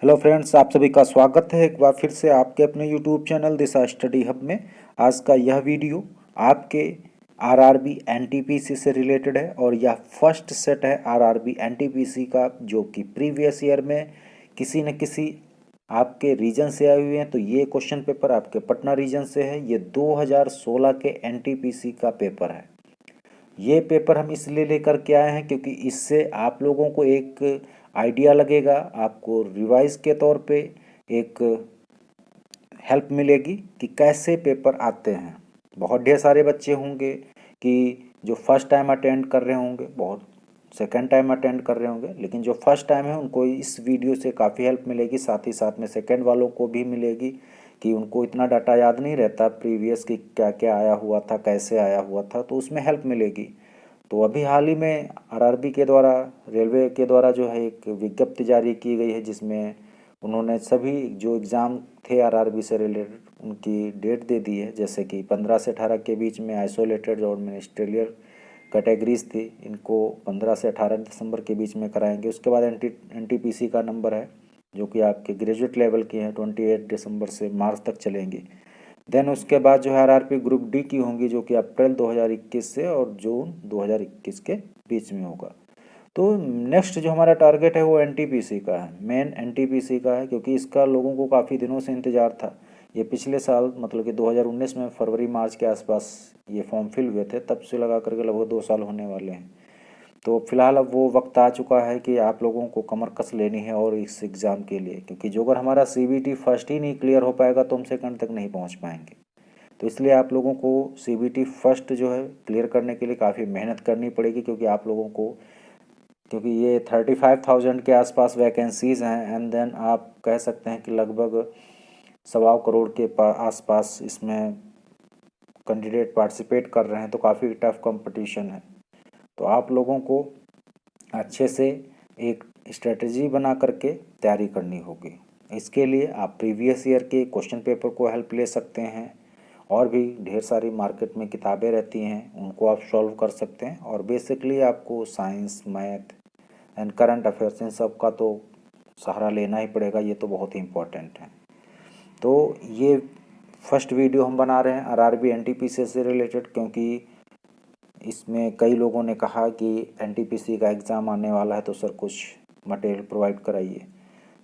Hello friends, आप सभी का स्वागत है एक बार फिर से आपके अपने यूट्यूब चैनल दिशा स्टडी हब में। आज का यह वीडियो आपके आरआरबी एनटीपीसी से रिलेटेड है और यह फर्स्ट सेट है आरआरबी एनटीपीसी का, जो कि प्रीवियस ईयर में किसी न किसी आपके रीजन से आए हुए हैं। तो ये क्वेश्चन पेपर आपके पटना रीजन से है। ये 2016 के एनटीपीसी का पेपर है। ये पेपर हम इसलिए लेकर के आए हैं क्योंकि इससे आप लोगों को एक आइडिया लगेगा, आपको रिवाइज के तौर पे एक हेल्प मिलेगी कि कैसे पेपर आते हैं। बहुत ढेर सारे बच्चे होंगे कि जो फर्स्ट टाइम अटेंड कर रहे होंगे, बहुत सेकंड टाइम अटेंड कर रहे होंगे, लेकिन जो फर्स्ट टाइम है उनको इस वीडियो से काफ़ी हेल्प मिलेगी। साथ ही साथ में सेकंड वालों को भी मिलेगी कि उनको इतना डाटा याद नहीं रहता प्रीवियस कि क्या क्या आया हुआ था, कैसे आया हुआ था, तो उसमें हेल्प मिलेगी। तो अभी हाल ही में आरआरबी के द्वारा, रेलवे के द्वारा जो है एक विज्ञप्ति जारी की गई है, जिसमें उन्होंने सभी जो एग्ज़ाम थे आरआरबी से रिलेटेड उनकी डेट दे दी है। जैसे कि 15 से 18 के बीच में आइसोलेटेड और मिनिस्ट्रियल कैटेगरीज थी, इनको 15 से 18 दिसंबर के बीच में कराएंगे। उसके बाद एनटीपीसी का नंबर है जो कि आपके ग्रेजुएट लेवल की हैं, 28 दिसंबर से मार्च तक चलेंगी। देन उसके बाद जो है आरआरपी ग्रुप डी की होंगी, जो कि अप्रैल 2021 से और जून 2021 के बीच में होगा। तो नेक्स्ट जो हमारा टारगेट है वो एनटीपीसी का है, मेन एनटीपीसी का है, क्योंकि इसका लोगों को काफ़ी दिनों से इंतज़ार था। ये पिछले साल मतलब कि 2019 में फरवरी मार्च के आसपास ये फॉर्म फिल हुए थे, तब से लगा करके लगभग 2 साल होने वाले हैं। तो फिलहाल अब वो वक्त आ चुका है कि आप लोगों को कमर कस लेनी है और इस एग्ज़ाम के लिए, क्योंकि जो अगर हमारा सीबीटी फर्स्ट ही नहीं क्लियर हो पाएगा तो हम सेकंड तक नहीं पहुंच पाएंगे। तो इसलिए आप लोगों को सीबीटी फर्स्ट जो है क्लियर करने के लिए काफ़ी मेहनत करनी पड़ेगी, क्योंकि आप लोगों को, क्योंकि ये 35,000 के आसपास वैकेंसीज़ हैं, एंड देन आप कह सकते हैं कि लगभग 1.25 करोड़ के आसपास इसमें कैंडिडेट पार्टिसिपेट कर रहे हैं। तो काफ़ी टफ कंपटीशन है। तो आप लोगों को अच्छे से एक स्ट्रेटजी बना करके तैयारी करनी होगी। इसके लिए आप प्रीवियस ईयर के क्वेश्चन पेपर को हेल्प ले सकते हैं, और भी ढेर सारी मार्केट में किताबें रहती हैं, उनको आप सॉल्व कर सकते हैं। और बेसिकली आपको science, math and current affairs in सब का तो सहारा लेना ही पड़ेगा, ये तो बहुत ही इम्पोर्टेंट है। तो ये फर्स्ट वीडियो हम बना रहे हैं आरआरबी एनटीपीसी से रिलेटेड, क्योंकि इसमें कई लोगों ने कहा कि एनटीपीसी का एग्ज़ाम आने वाला है तो सर कुछ मटेरियल प्रोवाइड कराइए।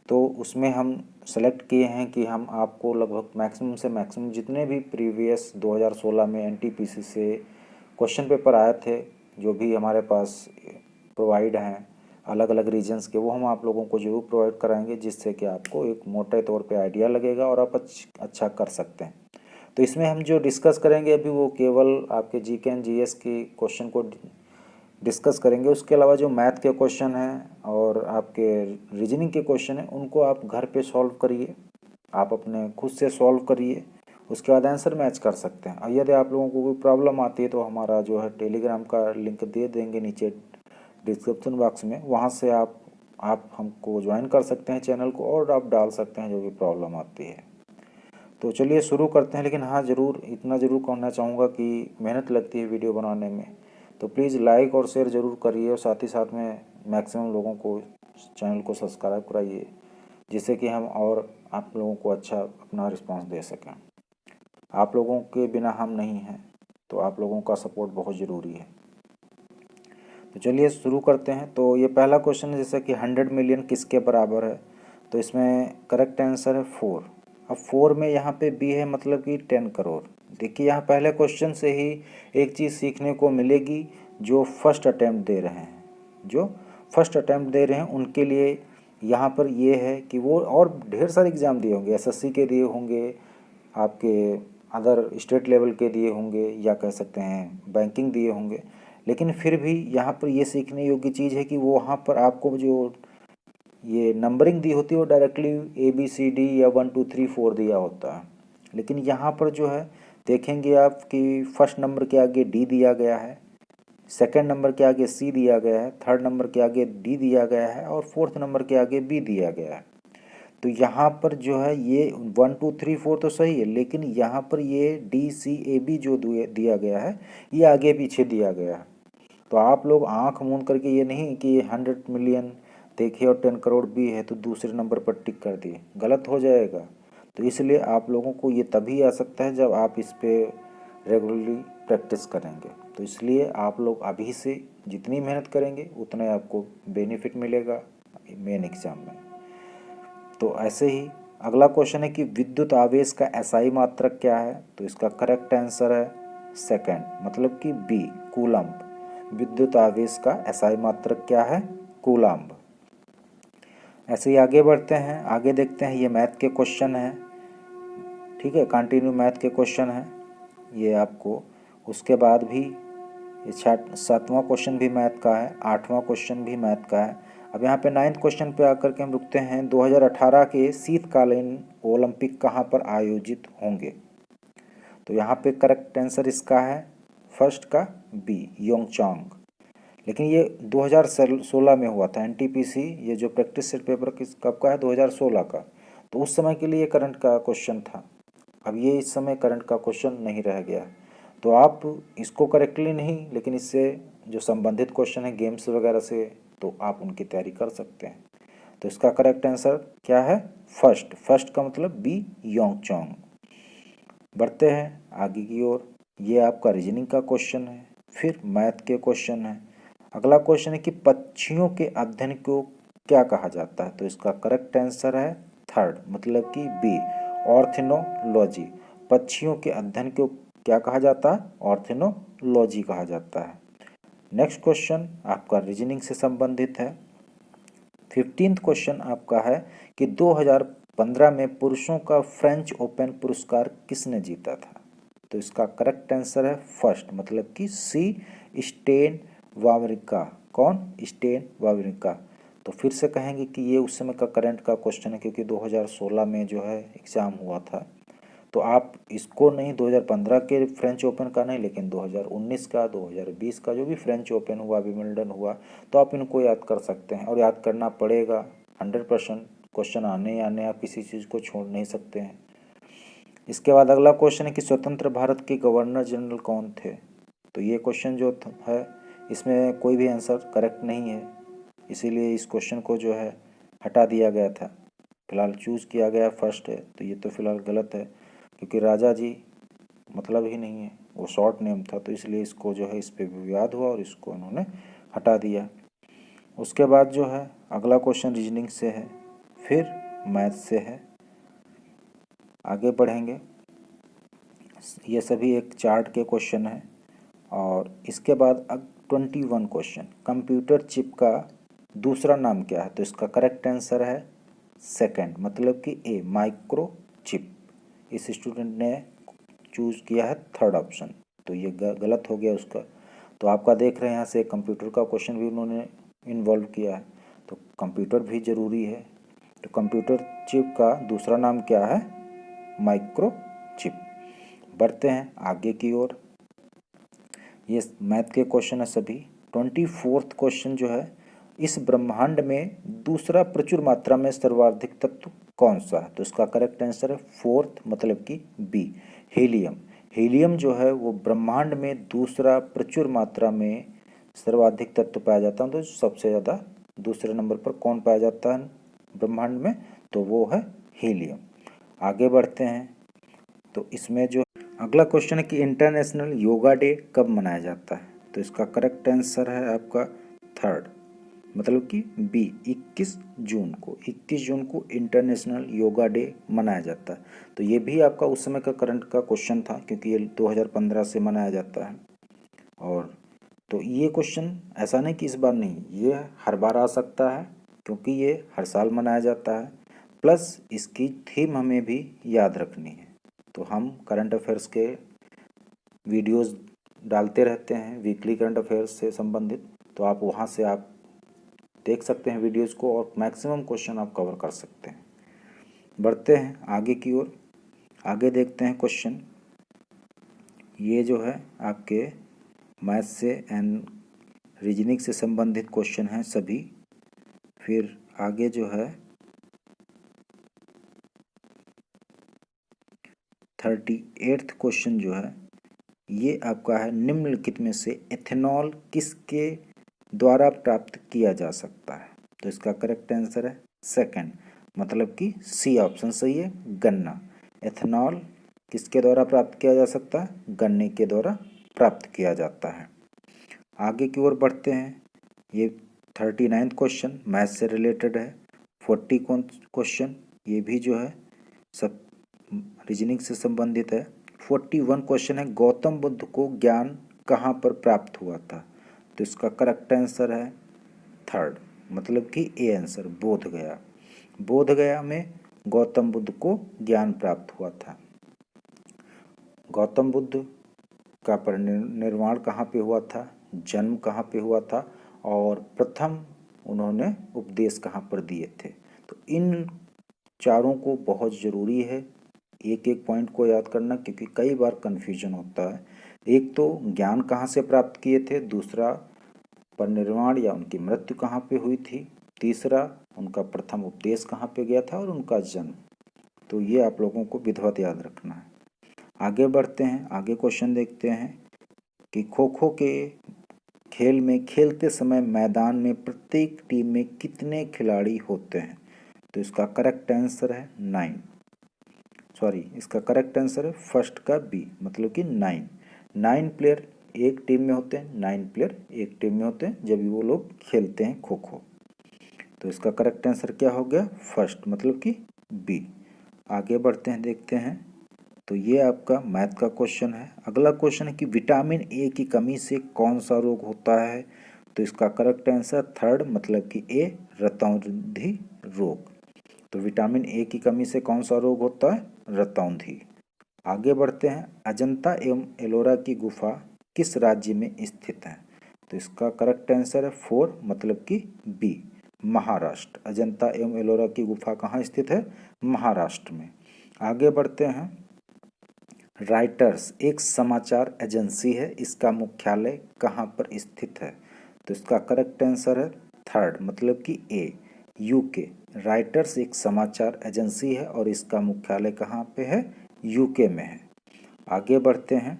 तो उसमें हम सेलेक्ट किए हैं कि हम आपको लगभग मैक्सिमम से मैक्सिमम जितने भी प्रीवियस 2016 में एनटीपीसी से क्वेश्चन पेपर आए थे, जो भी हमारे पास प्रोवाइड हैं अलग अलग रीजन्स के, वो हम आप लोगों को जरूर प्रोवाइड कराएंगे, जिससे कि आपको एक मोटे तौर पे आइडिया लगेगा और आप अच्छा कर सकते हैं। तो इसमें हम जो डिस्कस करेंगे अभी वो केवल आपके जीके एंड जीएस की क्वेश्चन को डिस्कस करेंगे। उसके अलावा जो मैथ के क्वेश्चन हैं और आपके रीजनिंग के क्वेश्चन हैं उनको आप घर पे सॉल्व करिए, आप अपने खुद से सॉल्व करिए, उसके बाद आंसर मैच कर सकते हैं। और यदि आप लोगों को कोई प्रॉब्लम आती है तो हमारा जो है टेलीग्राम का लिंक दे देंगे नीचे डिस्क्रिप्शन बॉक्स में, वहाँ से आप हमको ज्वाइन कर सकते हैं चैनल को, और आप डाल सकते हैं जो भी प्रॉब्लम आती है। तो चलिए शुरू करते हैं। लेकिन हाँ, ज़रूर इतना ज़रूर कहना चाहूँगा कि मेहनत लगती है वीडियो बनाने में, तो प्लीज़ लाइक और शेयर ज़रूर करिए, और साथ ही साथ में मैक्सिमम लोगों को चैनल को सब्सक्राइब कराइए, जिससे कि हम और आप लोगों को अच्छा अपना रिस्पांस दे सकें। आप लोगों के बिना हम नहीं हैं, तो आप लोगों का सपोर्ट बहुत ज़रूरी है। तो चलिए शुरू करते हैं। तो ये पहला क्वेश्चन है, जैसे कि 100 मिलियन किसके बराबर है। तो इसमें करेक्ट आंसर है 4। अब 4 में यहाँ पे बी है, मतलब कि 10 करोड़। देखिए यहाँ पहले क्वेश्चन से ही एक चीज़ सीखने को मिलेगी, जो फर्स्ट अटैम्प्ट दे रहे हैं, उनके लिए यहाँ पर ये है कि वो और ढेर सारे एग्ज़ाम दिए होंगे, एसएससी के दिए होंगे, आपके अदर स्टेट लेवल के दिए होंगे, या कह सकते हैं बैंकिंग दिए होंगे, लेकिन फिर भी यहाँ पर ये सीखने योग्य चीज़ है कि वो वहाँ पर आपको जो ये नंबरिंग दी होती है वो डायरेक्टली ABCD या 1 2 3 4 दिया होता है। लेकिन यहाँ पर जो है देखेंगे आप कि फर्स्ट नंबर के आगे D दिया गया है, सेकंड नंबर के आगे C दिया गया है, थर्ड नंबर के आगे D दिया गया है, और फोर्थ नंबर के आगे B दिया गया है। तो यहाँ पर जो है ये 1 2 3 4 तो सही है, लेकिन यहाँ पर ये DCAB जो दिया गया है ये आगे पीछे दिया गया है। तो आप लोग आंख मूंद करके ये नहीं कि 100 मिलियन देखिए और 10 करोड़ बी है तो दूसरे नंबर पर टिक कर दिए, गलत हो जाएगा। तो इसलिए आप लोगों को ये तभी आ सकता है जब आप इस पे रेगुलरली प्रैक्टिस करेंगे। तो इसलिए आप लोग अभी से जितनी मेहनत करेंगे उतना आपको बेनिफिट मिलेगा मेन एग्ज़ाम में। तो ऐसे ही अगला क्वेश्चन है कि विद्युत आवेश का एसआई मात्रक क्या है? तो इसका करेक्ट आंसर है सेकंड, मतलब कि बी, कूलम्ब। विद्युत आवेश का एसआई मात्रक क्या है? कूलम्ब। ऐसे ही आगे बढ़ते हैं, आगे देखते हैं, ये मैथ के क्वेश्चन हैं, ठीक है, कंटिन्यू मैथ के क्वेश्चन हैं ये आपको। उसके बाद भी ये 7वां क्वेश्चन भी मैथ का है, 8वां क्वेश्चन भी मैथ का है। अब यहाँ पे 9th क्वेश्चन पे आकर के हम रुकते हैं। 2018 के शीतकालीन ओलंपिक कहाँ पर आयोजित होंगे? तो यहाँ पे करेक्ट आंसर इसका है फर्स्ट का बी, योंगचांग। लेकिन ये 2016 में हुआ था। एनटीपीसी ये जो प्रैक्टिस सेट पेपर किस कब का है? 2016 का। तो उस समय के लिए करंट का क्वेश्चन था। अब ये इस समय करंट का क्वेश्चन नहीं रह गया। तो आप इसको करेक्टली नहीं, लेकिन इससे जो संबंधित क्वेश्चन है गेम्स वगैरह से, तो आप उनकी तैयारी कर सकते हैं। तो इसका करेक्ट आंसर क्या है? फर्स्ट। फर्स्ट का मतलब बी, योंगचांग। बढ़ते हैं आगे की ओर। ये आपका रीजनिंग का क्वेश्चन है, फिर मैथ के क्वेश्चन है। अगला क्वेश्चन है कि पक्षियों के अध्ययन को क्या कहा जाता है? तो इसका करेक्ट आंसर है थर्ड, मतलब कि बी, ऑर्निथोलॉजी। पक्षियों के अध्ययन को क्या कहा जाता है? ऑर्निथोलॉजी कहा जाता है। नेक्स्ट क्वेश्चन आपका रीजनिंग से संबंधित है। 15th क्वेश्चन आपका है कि 2015 में पुरुषों का फ्रेंच ओपन पुरस्कार किसने जीता था? तो इसका करेक्ट आंसर है फर्स्ट, मतलब कि सी, स्टेन वावरिंका। कौन? Stan Wawrinka. तो फिर से कहेंगे कि ये उस समय का करंट का क्वेश्चन है, क्योंकि 2016 में जो है एग्ज़ाम हुआ था। तो आप इसको नहीं, 2015 के फ्रेंच ओपन का नहीं, लेकिन 2019 का, 2020 का जो भी फ्रेंच ओपन हुआ, विंबलडन हुआ, तो आप इनको याद कर सकते हैं। और याद करना पड़ेगा 100%। क्वेश्चन आने आने, आप किसी चीज़ को छोड़ नहीं सकते हैं। इसके बाद अगला क्वेश्चन है कि स्वतंत्र भारत के गवर्नर जनरल कौन थे? तो ये क्वेश्चन जो है इसमें कोई भी आंसर करेक्ट नहीं है, इसीलिए इस क्वेश्चन को जो है हटा दिया गया था। फिलहाल चूज़ किया गया फर्स्ट है, तो ये तो फिलहाल गलत है, क्योंकि राजा जी मतलब ही नहीं है, वो शॉर्ट नेम था। तो इसलिए इसको जो है इस पर विवाद हुआ और इसको उन्होंने हटा दिया। उसके बाद जो है अगला क्वेश्चन रीजनिंग से है, फिर मैथ से है। आगे बढ़ेंगे। ये सभी एक चार्ट के क्वेश्चन हैं। और इसके बाद अब 21 क्वेश्चन, कंप्यूटर चिप का दूसरा नाम क्या है? तो इसका करेक्ट आंसर है सेकंड, मतलब कि ए, माइक्रो चिप। इस स्टूडेंट ने चूज़ किया है थर्ड ऑप्शन, तो ये गलत हो गया उसका। तो आपका देख रहे हैं यहाँ से कंप्यूटर का क्वेश्चन भी उन्होंने इन्वॉल्व किया है, तो कंप्यूटर भी ज़रूरी है। तो कंप्यूटर चिप का दूसरा नाम क्या है? Micro chip. बढ़ते हैं आगे की ओर। ये मैथ के क्वेश्चन है सभी। 24th क्वेश्चन जो है, इस ब्रह्मांड में दूसरा प्रचुर मात्रा में सर्वाधिक तत्व कौन सा है? तो इसका करेक्ट आंसर है फोर्थ, मतलब कि बी, हीलियम। हीलियम जो है वो ब्रह्मांड में दूसरा प्रचुर मात्रा में सर्वाधिक तत्व पाया जाता है। तो सबसे ज़्यादा दूसरे नंबर पर कौन पाया जाता है ब्रह्मांड में? तो वो है हीलियम। आगे बढ़ते हैं। तो इसमें जो अगला क्वेश्चन है कि इंटरनेशनल योगा डे कब मनाया जाता है? तो इसका करेक्ट आंसर है आपका थर्ड, मतलब कि बी, 21 जून को। 21 जून को इंटरनेशनल योगा डे मनाया जाता है। तो ये भी आपका उस समय का करंट का क्वेश्चन था, क्योंकि ये 2015 से मनाया जाता है। और तो ये क्वेश्चन ऐसा नहीं कि इस बार नहीं, ये हर बार आ सकता है, क्योंकि ये हर साल मनाया जाता है। प्लस इसकी थीम हमें भी याद रखनी है। तो हम करंट अफेयर्स के वीडियोस डालते रहते हैं, वीकली करंट अफेयर्स से संबंधित। तो आप वहाँ से आप देख सकते हैं वीडियोस को, और मैक्सिमम क्वेश्चन आप कवर कर सकते हैं। बढ़ते हैं आगे की ओर। आगे देखते हैं क्वेश्चन। ये जो है आपके मैथ से एंड रीजनिंग से संबंधित क्वेश्चन हैं सभी। फिर आगे जो है 38th क्वेश्चन जो है, ये आपका है, निम्नलिखित में से एथेनॉल किसके द्वारा प्राप्त किया जा सकता है? तो इसका करेक्ट आंसर है सेकंड, मतलब कि सी ऑप्शन सही है, गन्ना। एथेनॉल किसके द्वारा प्राप्त किया जा सकता है? गन्ने के द्वारा प्राप्त किया जाता है। आगे की ओर बढ़ते हैं। ये 39 क्वेश्चन मैथ से रिलेटेड है। 40 क्वेश्चन ये भी जो है सब रीजनिंग से संबंधित है। 41 क्वेश्चन है, गौतम बुद्ध को ज्ञान कहाँ पर प्राप्त हुआ था? तो इसका करेक्ट आंसर है थर्ड, मतलब कि ए आंसर, बोध गया। बोध गया में गौतम बुद्ध को ज्ञान प्राप्त हुआ था। गौतम बुद्ध का परिनिर्वाण कहाँ पे हुआ था, जन्म कहाँ पे हुआ था, और प्रथम उन्होंने उपदेश कहाँ पर दिए थे? तो इन चारों को बहुत ज़रूरी है एक एक पॉइंट को याद करना, क्योंकि कई बार कन्फ्यूजन होता है। एक तो ज्ञान कहाँ से प्राप्त किए थे, दूसरा परिनिर्वाण या उनकी मृत्यु कहाँ पे हुई थी, तीसरा उनका प्रथम उपदेश कहाँ पे गया था, और उनका जन्म। तो ये आप लोगों को विधिवत याद रखना है। आगे बढ़ते हैं। आगे क्वेश्चन देखते हैं कि खो खो के खेल में खेलते समय मैदान में प्रत्येक टीम में कितने खिलाड़ी होते हैं? तो इसका करेक्ट आंसर है 9। सॉरी, इसका करेक्ट आंसर है फर्स्ट का बी, मतलब कि 9 प्लेयर एक टीम में होते हैं, 9 प्लेयर एक टीम में होते हैं जब वो लोग खेलते हैं खो खो। तो इसका करेक्ट आंसर क्या हो गया? फर्स्ट, मतलब कि बी। आगे बढ़ते हैं, देखते हैं। तो ये आपका मैथ का क्वेश्चन है। अगला क्वेश्चन है कि विटामिन ए की कमी से कौन सा रोग होता है? तो इसका करेक्ट आंसर थर्ड, मतलब कि ए, रतौंधी रोग। तो विटामिन ए की कमी से कौन सा रोग होता है? रतौंधी। आगे बढ़ते हैं। अजंता एवं एलोरा की गुफा किस राज्य में स्थित है? तो इसका करेक्ट आंसर है 4, मतलब कि बी, महाराष्ट्र। अजंता एवं एलोरा की गुफा कहाँ स्थित है? महाराष्ट्र में। आगे बढ़ते हैं। रॉयटर्स एक समाचार एजेंसी है, इसका मुख्यालय कहाँ पर स्थित है? तो इसका करेक्ट आंसर है थर्ड, मतलब कि ए, यूके। रॉयटर्स एक समाचार एजेंसी है और इसका मुख्यालय कहाँ पे है? यूके में है। आगे बढ़ते हैं।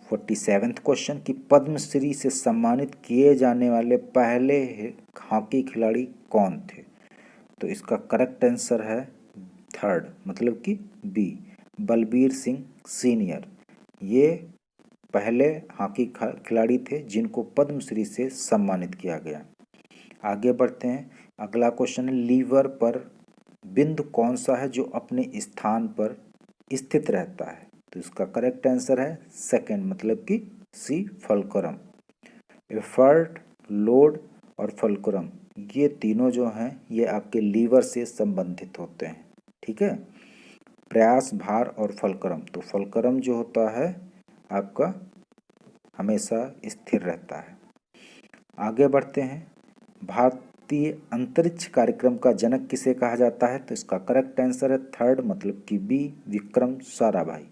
47वां क्वेश्चन कि पद्मश्री से सम्मानित किए जाने वाले पहले हॉकी खिलाड़ी कौन थे? तो इसका करेक्ट आंसर है थर्ड, मतलब कि बी, बलबीर सिंह सीनियर। ये पहले हॉकी खिलाड़ी थे जिनको पद्मश्री से सम्मानित किया गया। आगे बढ़ते हैं। अगला क्वेश्चन है लीवर पर बिंदु कौन सा है जो अपने स्थान पर स्थित रहता है? तो इसका करेक्ट आंसर है सेकंड, मतलब कि सी, फलक्रम। एफर्ट, लोड और फलक्रम ये तीनों जो हैं ये आपके लीवर से संबंधित होते हैं। ठीक है, प्रयास, भार और फलक्रम। तो फलक्रम जो होता है आपका हमेशा स्थिर रहता है। आगे बढ़ते हैं। भारतीय अंतरिक्ष कार्यक्रम का जनक किसे कहा जाता है? तो इसका करेक्ट आंसर है थर्ड, मतलब कि बी, विक्रम साराभाई।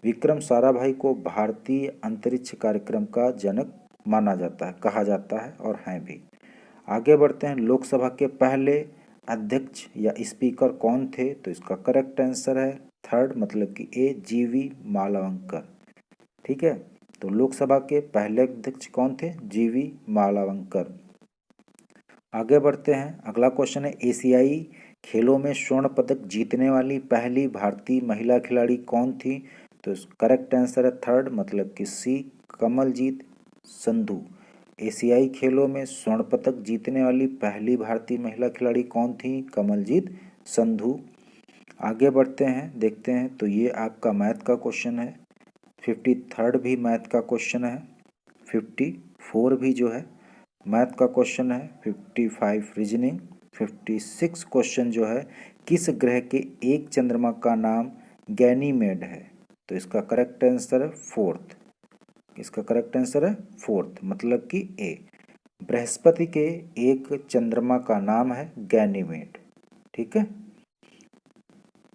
विक्रम साराभाई को भारतीय अंतरिक्ष कार्यक्रम का जनक माना जाता है, कहा जाता है और हैं भी। आगे बढ़ते हैं। लोकसभा के पहले अध्यक्ष या स्पीकर कौन थे? तो इसका करेक्ट आंसर है थर्ड, मतलब कि ए, जीवी मालवंकर। ठीक है, तो लोकसभा के पहले अध्यक्ष कौन थे? जीवी मालवंकर। आगे बढ़ते हैं। अगला क्वेश्चन है एशियाई खेलों में स्वर्ण पदक जीतने वाली पहली भारतीय महिला खिलाड़ी कौन थी? तो करेक्ट आंसर है थर्ड, मतलब कि सी, कमलजीत संधू। एशियाई खेलों में स्वर्ण पदक जीतने वाली पहली भारतीय महिला खिलाड़ी कौन थी? कमलजीत संधू। आगे बढ़ते हैं, देखते हैं। तो ये आपका मैथ का क्वेश्चन है। 53rd भी मैथ का क्वेश्चन है। 54 भी जो है मैथ का क्वेश्चन है। 55 रीजनिंग। 56 क्वेश्चन जो है किस ग्रह के एक चंद्रमा का नाम गैनीमेड है? तो इसका करेक्ट आंसर है फोर्थ। इसका करेक्ट आंसर है फोर्थ, मतलब कि ए, बृहस्पति के एक चंद्रमा का नाम है गैनीमेड। ठीक है,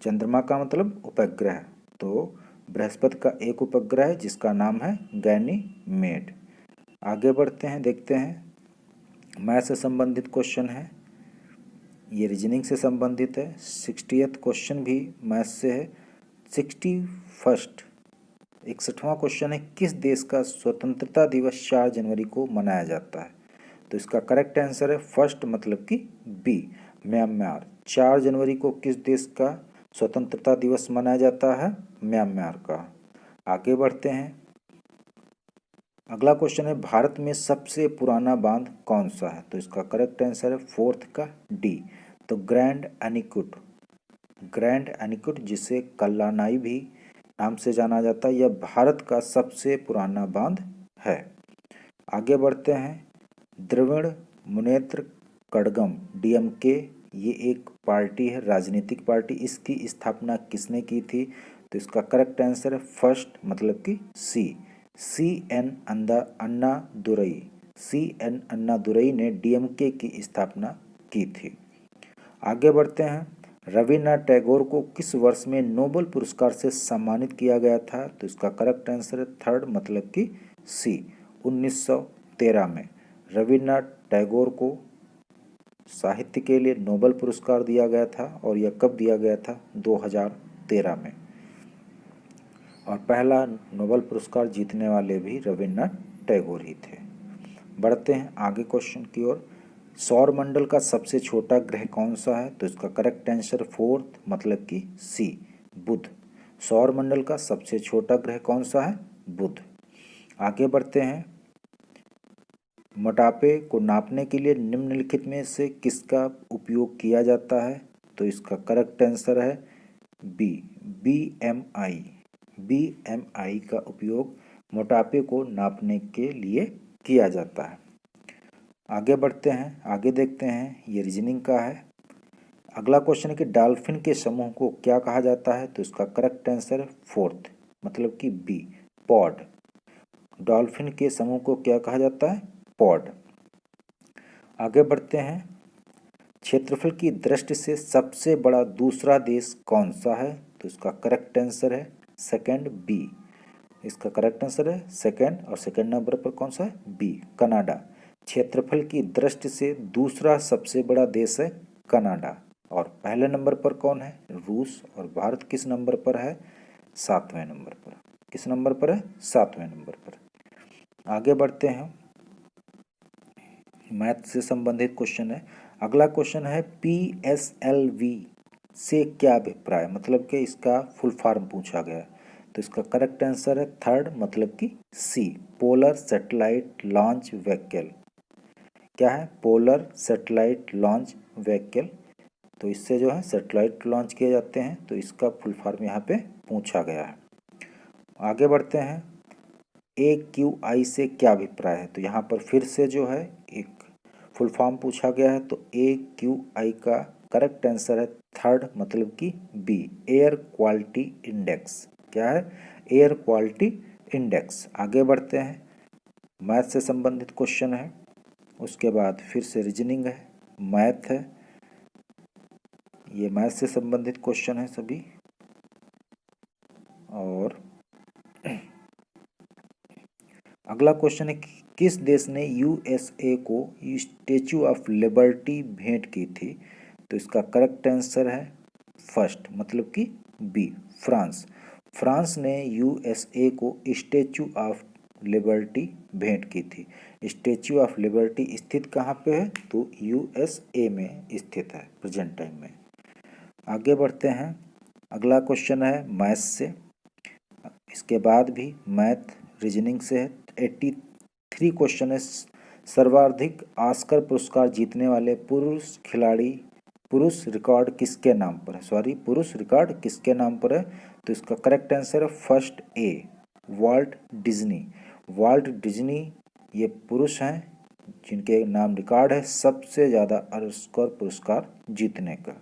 चंद्रमा का मतलब उपग्रह, तो बृहस्पति का एक उपग्रह है जिसका नाम है गैनीमेड। आगे बढ़ते हैं, देखते हैं। मैथ से संबंधित क्वेश्चन है, ये रीजनिंग से संबंधित है। 60th क्वेश्चन भी मैथ से है। 61वां क्वेश्चन है किस देश का स्वतंत्रता दिवस 4 जनवरी को मनाया जाता है? तो इसका करेक्ट आंसर है फर्स्ट मतलब कि बी, म्यांमार। 4 जनवरी को किस देश का स्वतंत्रता दिवस मनाया जाता है? म्यांमार का। आगे बढ़ते हैं। अगला क्वेश्चन है भारत में सबसे पुराना बांध कौन सा है? तो इसका करेक्ट आंसर है फोर्थ का डी, तो ग्रैंड एनीकट। ग्रैंड एनीकट जिसे कल्लानाई भी नाम से जाना जाता है, यह भारत का सबसे पुराना बांध है। आगे बढ़ते हैं। द्रविड़ मुनेत्र कड़गम डीएमके, ये एक पार्टी है, राजनीतिक पार्टी। इसकी स्थापना किसने की थी? तो इसका करेक्ट आंसर है फर्स्ट मतलब कि सी एन अन्ना दुरई। सी एन अन्ना दुरई ने डीएमके की स्थापना की थी। आगे बढ़ते हैं। रविन्द्रनाथ टैगोर को किस वर्ष में नोबेल पुरस्कार से सम्मानित किया गया था? तो इसका करेक्ट आंसर है थर्ड मतलब कि सी, 1913 में रविन्द्रनाथ टैगोर को साहित्य के लिए नोबेल पुरस्कार दिया गया था। और यह कब दिया गया था? 2013 में। और पहला नोबेल पुरस्कार जीतने वाले भी रविन्द्रनाथ टैगोर ही थे। बढ़ते हैं आगे क्वेश्चन की ओर। सौरमंडल का सबसे छोटा ग्रह कौन सा है? तो इसका करेक्ट आंसर फोर्थ मतलब कि सी, बुध। सौरमंडल का सबसे छोटा ग्रह कौन सा है? बुध। आगे बढ़ते हैं। मोटापे को नापने के लिए निम्नलिखित में से किसका उपयोग किया जाता है? तो इसका करेक्ट आंसर है बीएमआई। बीएमआई का उपयोग मोटापे को नापने के लिए किया जाता है। आगे बढ़ते हैं। आगे देखते हैं, ये रीजनिंग का है। अगला क्वेश्चन है कि डॉल्फिन के समूह को क्या कहा जाता है? तो इसका करेक्ट आंसर है फोर्थ मतलब कि बी, पॉड। डॉल्फिन के समूह को क्या कहा जाता है? पॉड। आगे बढ़ते हैं। क्षेत्रफल की दृष्टि से सबसे बड़ा दूसरा देश कौन सा है? तो इसका करेक्ट आंसर है सेकंड बी। इसका करेक्ट आंसर है सेकंड, और सेकंड नंबर पर कौन सा है? B, Canada. क्षेत्रफल की दृष्टि से दूसरा सबसे बड़ा देश है कनाडा। और पहले नंबर पर कौन है? रूस। और भारत किस नंबर पर है? 7वें नंबर पर। किस नंबर पर है? 7वें नंबर पर। आगे बढ़ते हैं। मैथ से संबंधित क्वेश्चन है। अगला क्वेश्चन है PSLV से क्या अभिप्राय, मतलब कि इसका फुल फॉर्म पूछा गया है। तो इसका करेक्ट आंसर है थर्ड मतलब कि सी, पोलर सैटेलाइट लॉन्च व्हीकल। क्या है? Polar satellite launch vehicle. तो इससे जो है सैटेलाइट लॉन्च किए जाते हैं। तो इसका फुल फॉर्म यहाँ पे पूछा गया है। आगे बढ़ते हैं। AQI से क्या अभिप्राय है? तो यहाँ पर फिर से जो है एक फुल फॉर्म पूछा गया है। तो AQI का करेक्ट आंसर है थर्ड मतलब कि बी, एयर क्वालिटी इंडेक्स। क्या है? Air quality index. आगे बढ़ते हैं। मैथ से संबंधित क्वेश्चन है, उसके बाद फिर से रीजनिंग है, मैथ है। ये मैथ से संबंधित क्वेश्चन है सभी। और अगला क्वेश्चन है कि किस देश ने USA को स्टैचू ऑफ लिबर्टी भेंट की थी? तो इसका करेक्ट आंसर है फर्स्ट मतलब कि बी, फ्रांस। फ्रांस ने USA को स्टैचू ऑफ लिबर्टी भेंट की थी। स्टैचू ऑफ लिबर्टी स्थित कहाँ पे है? तो USA में स्थित है प्रेजेंट टाइम में। आगे बढ़ते हैं। अगला क्वेश्चन है मैथ से, इसके बाद भी मैथ रीजनिंग से है। 83 क्वेश्चन है। सर्वाधिक ऑस्कर पुरस्कार जीतने वाले पुरुष खिलाड़ी, पुरुष रिकॉर्ड किसके नाम पर है? पुरुष रिकॉर्ड किसके नाम पर है? तो इसका करेक्ट आंसर है first A, Walt Disney. Walt Disney ये पुरुष हैं जिनके नाम रिकॉर्ड है सबसे ज़्यादा ऑस्कर पुरस्कार जीतने का।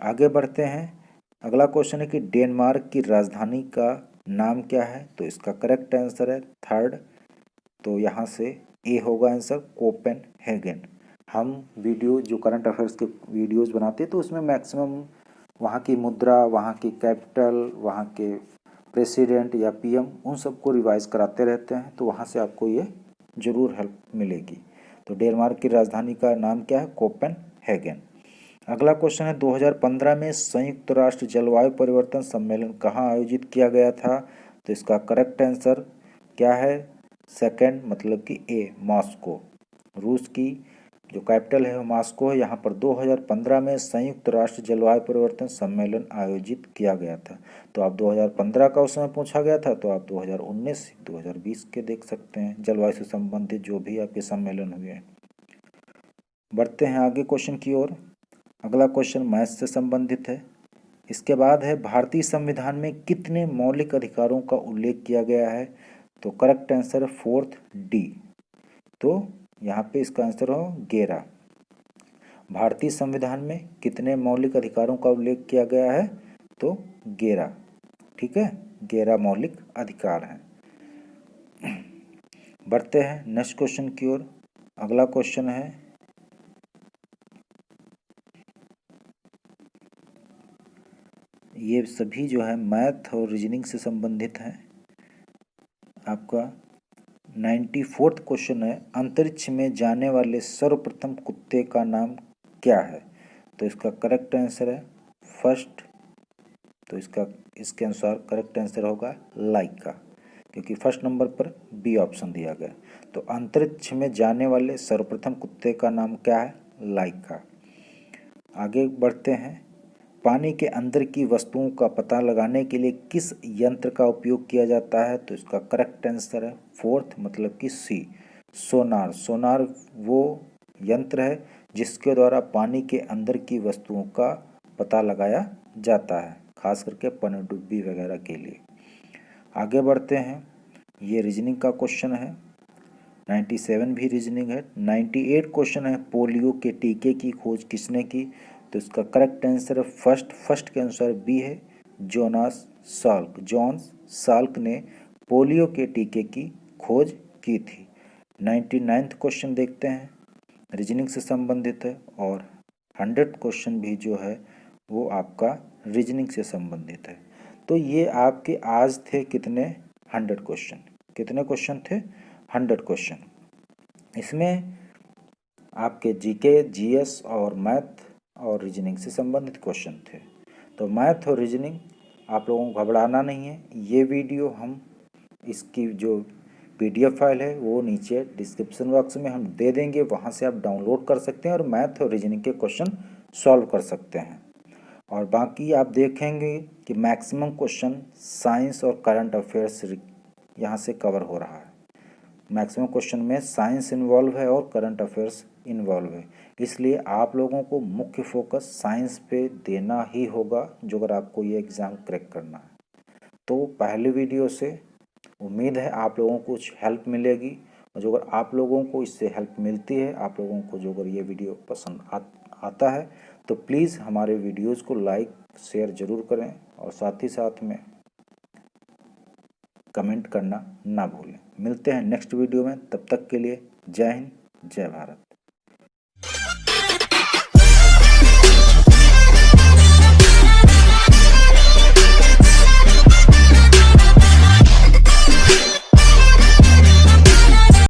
आगे बढ़ते हैं। अगला क्वेश्चन है कि डेनमार्क की राजधानी का नाम क्या है? तो इसका करेक्ट आंसर है थर्ड, तो यहाँ से ए होगा आंसर, कोपेनहेगन। हम वीडियो जो करंट अफेयर्स के वीडियोस बनाते हैं तो उसमें मैक्सिमम वहाँ की मुद्रा, वहाँ की कैपिटल, वहाँ के प्रेसिडेंट या PM उन सबको रिवाइज कराते रहते हैं। तो वहाँ से आपको ये ज़रूर हेल्प मिलेगी। तो डेनमार्क की राजधानी का नाम क्या है? कोपेनहेगन। अगला क्वेश्चन है 2015 में संयुक्त राष्ट्र जलवायु परिवर्तन सम्मेलन कहाँ आयोजित किया गया था? तो इसका करेक्ट आंसर क्या है? सेकंड मतलब कि ए, मॉस्को। रूस की जो कैपिटल है वो मॉस्को है। यहाँ पर 2015 में संयुक्त राष्ट्र जलवायु परिवर्तन सम्मेलन आयोजित किया गया था। तो आप 2015 का उस समय पूछा गया था, तो आप 2019 2020 के देख सकते हैं जलवायु से संबंधित जो भी आपके सम्मेलन हुए हैं। बढ़ते हैं आगे क्वेश्चन की ओर। अगला क्वेश्चन मैथ से संबंधित है। इसके बाद है भारतीय संविधान में कितने मौलिक अधिकारों का उल्लेख किया गया है? तो करेक्ट आंसर है 4th डी। तो यहाँ पे इसका आंसर हो 11। भारतीय संविधान में कितने मौलिक अधिकारों का उल्लेख किया गया है? तो 11। ठीक है, 11 मौलिक अधिकार हैं। बढ़ते हैं नेक्स्ट क्वेश्चन की ओर। अगला क्वेश्चन है, ये सभी जो है मैथ और रीजनिंग से संबंधित हैं। आपका 94th क्वेश्चन है, अंतरिक्ष में जाने वाले सर्वप्रथम कुत्ते का नाम क्या है? तो इसका करेक्ट आंसर है फर्स्ट। तो इसके अनुसार करेक्ट आंसर होगा लाइका, क्योंकि फर्स्ट नंबर पर बी ऑप्शन दिया गया। तो अंतरिक्ष में जाने वाले सर्वप्रथम कुत्ते का नाम क्या है? लाइका। आगे बढ़ते हैं। पानी के अंदर की वस्तुओं का पता लगाने के लिए किस यंत्र का उपयोग किया जाता है? तो इसका करेक्ट आंसर है 4th मतलब कि सी, सोनार। सोनार वो यंत्र है जिसके द्वारा पानी के अंदर की वस्तुओं का पता लगाया जाता है, खास करके पनडुब्बी वगैरह के लिए। आगे बढ़ते हैं। ये रीजनिंग का क्वेश्चन है। 97 भी रीजनिंग है। 98 क्वेश्चन है, पोलियो के टीके की खोज किसने की? तो इसका करेक्ट आंसर है फर्स्ट के अनुसार बी है, जोनास साल्क। जॉन साल्क ने पोलियो के टीके की खोज की थी। 99th क्वेश्चन देखते हैं, रीजनिंग से संबंधित है। और 100th क्वेश्चन भी जो है वो आपका रीजनिंग से संबंधित है। तो ये आपके आज थे कितने? 100 क्वेश्चन। कितने क्वेश्चन थे? 100 क्वेश्चन। इसमें आपके जीके, जीएस और मैथ और रीजनिंग से संबंधित क्वेश्चन थे। तो मैथ और रीजनिंग आप लोगों को घबराना नहीं है। ये वीडियो हम इसकी जो PDF फाइल है वो नीचे डिस्क्रिप्शन बॉक्स में हम दे देंगे, वहाँ से आप डाउनलोड कर सकते हैं और मैथ और रीजनिंग के क्वेश्चन सॉल्व कर सकते हैं। और बाकी आप देखेंगे कि मैक्सिमम क्वेश्चन साइंस और करंट अफेयर्स यहाँ से कवर हो रहा है। मैक्सिमम क्वेश्चन में साइंस इन्वॉल्व है और करंट अफेयर्स इन्वॉल्व है, इसलिए आप लोगों को मुख्य फोकस साइंस पे देना ही होगा जो अगर आपको ये एग्ज़ाम क्रैक करना है। तो पहले वीडियो से उम्मीद है आप लोगों को कुछ हेल्प मिलेगी, और जो अगर आप लोगों को इससे हेल्प मिलती है, आप लोगों को जो अगर ये वीडियो पसंद आता है तो प्लीज़ हमारे वीडियोस को लाइक शेयर ज़रूर करें और साथ ही साथ में कमेंट करना ना भूलें। मिलते हैं नेक्स्ट वीडियो में, तब तक के लिए जय हिंद, जय भारत।